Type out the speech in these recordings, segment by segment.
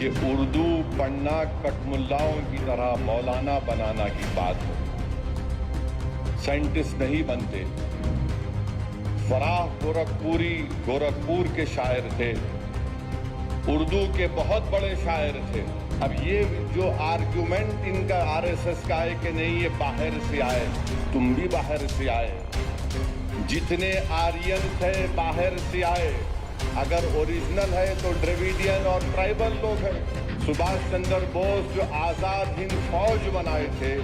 कि उर्दू पढ़ना कटमुल्लाओं की तरह मौलाना बनाना की बात है। साइंटिस्ट नहीं बनते। फराह गोरखपुर के शायर थे, उर्दू के बहुत बड़े शायर थे। अब ये जो आर्गुमेंट इनका आरएसएस का है कि नहीं ये बाहर से आए, तुम भी बाहर से आए। जितने आर्यन थे बाहर से आए, अगर ओरिजिनल है तो द्रविडियन और ट्राइबल लोग हैं। सुभाष चंद्र बोस जो आजाद हिंद फौज बनाए थे,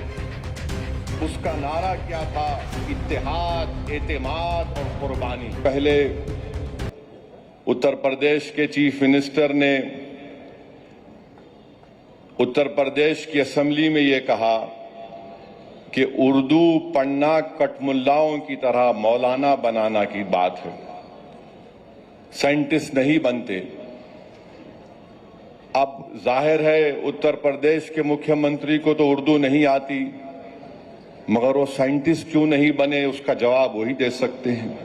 उसका नारा क्या था? इत्तेहाद, एतेमाद और कुर्बानी। पहले उत्तर प्रदेश के चीफ मिनिस्टर ने उत्तर प्रदेश की असेंबली में ये कहा कि उर्दू पढ़ना कटमुल्लाओं की तरह मौलाना बनाना की बात है। साइंटिस्ट नहीं बनते। अब जाहिर है उत्तर प्रदेश के मुख्यमंत्री को तो उर्दू नहीं आती, मगर वो साइंटिस्ट क्यों नहीं बने, उसका जवाब वही दे सकते हैं।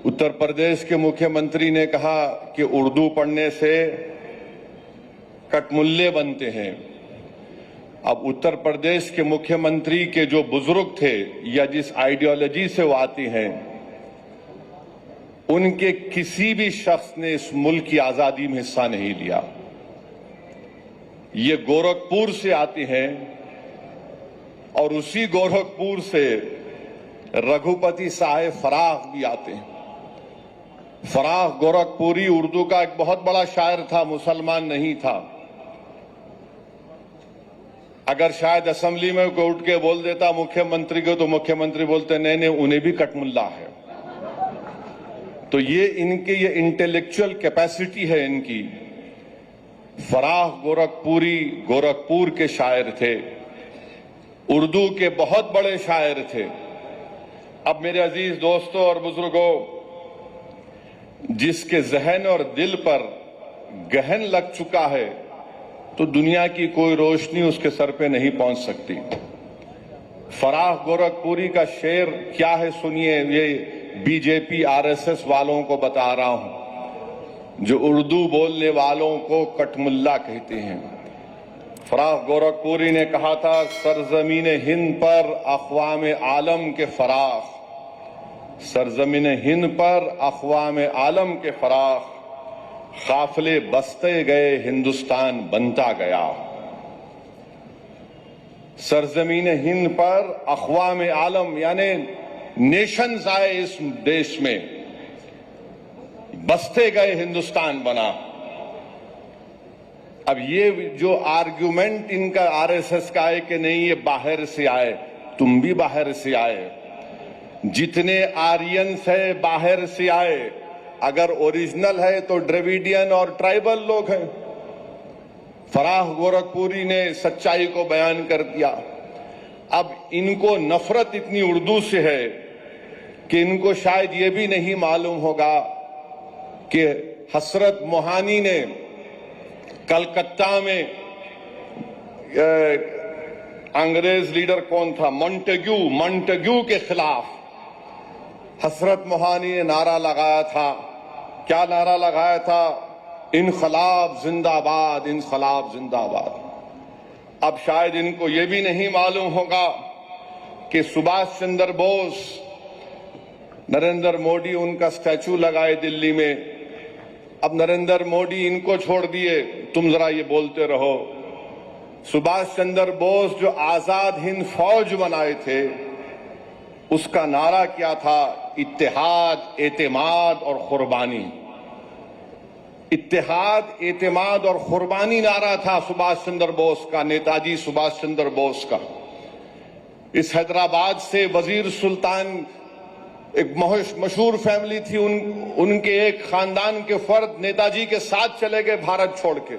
उत्तर प्रदेश के मुख्यमंत्री ने कहा कि उर्दू पढ़ने से कटमुल्ले बनते हैं। अब उत्तर प्रदेश के मुख्यमंत्री के जो बुजुर्ग थे या जिस आइडियोलॉजी से वो आती हैं, उनके किसी भी शख्स ने इस मुल्क की आजादी में हिस्सा नहीं लिया। ये गोरखपुर से आते हैं और उसी गोरखपुर से रघुपति साहेब फराह भी आते हैं। फराह गोरखपुरी उर्दू का एक बहुत बड़ा शायर था, मुसलमान नहीं था। अगर शायद असेंबली में कोई उठ के बोल देता मुख्यमंत्री को, तो मुख्यमंत्री बोलते नहीं नहीं उन्हें भी कटमुल्ला है। तो ये इनके ये इंटेलेक्चुअल कैपेसिटी है इनकी। फराह गोरखपुर के शायर थे, उर्दू के बहुत बड़े शायर थे। अब मेरे अजीज दोस्तों और बुजुर्गों, जिसके जहन और दिल पर गहन लग चुका है, तो दुनिया की कोई रोशनी उसके सर पे नहीं पहुंच सकती। फराह गोरखपुरी का शेर क्या है सुनिए। ये बीजेपी आरएसएस वालों को बता रहा हूं, जो उर्दू बोलने वालों को कटमुल्ला कहते हैं। फराह गोरखपुरी ने कहा था, सरजमीन हिंद पर अक़वाम आलम के फराख, सरजमीन हिंद पर अक़वाम आलम के फराख, काफिले बसते गए हिंदुस्तान बनता गया। सरजमीन हिंद पर अक़वाम आलम यानी नेशंस आए इस देश में, बसते गए हिंदुस्तान बना। अब ये जो आर्गुमेंट इनका आरएसएस का है कि नहीं ये बाहर से आए, तुम भी बाहर से आए। जितने आर्यंस है बाहर से आए, अगर ओरिजिनल है तो द्रविडियन और ट्राइबल लोग हैं। फराह गोरखपुरी ने सच्चाई को बयान कर दिया। अब इनको नफरत इतनी उर्दू से है कि इनको शायद ये भी नहीं मालूम होगा कि हसरत मोहानी ने कलकत्ता में अंग्रेज लीडर कौन था, मॉन्टेग्यू के खिलाफ हसरत मोहानी ने नारा लगाया था। क्या नारा लगाया था? इनकलाब जिंदाबाद, इनकलाब जिंदाबाद। अब शायद इनको यह भी नहीं मालूम होगा कि सुभाष चंद्र बोस, नरेंद्र मोदी उनका स्टैचू लगाए दिल्ली में। अब नरेंद्र मोदी इनको छोड़ दिए, तुम जरा ये बोलते रहो। सुभाष चंद्र बोस जो आजाद हिंद फौज बनाए थे, उसका नारा क्या था? इत्तेहाद, एतेमाद और कुर्बानी। इत्तेहाद, एतेमाद और कुर्बानी नारा था सुभाष चंद्र बोस का, नेताजी सुभाष चंद्र बोस का। इस हैदराबाद से वजीर सुल्तान एक मशहूर फैमिली थी, उनके एक खानदान के फर्द नेताजी के साथ चले गए भारत छोड़ के।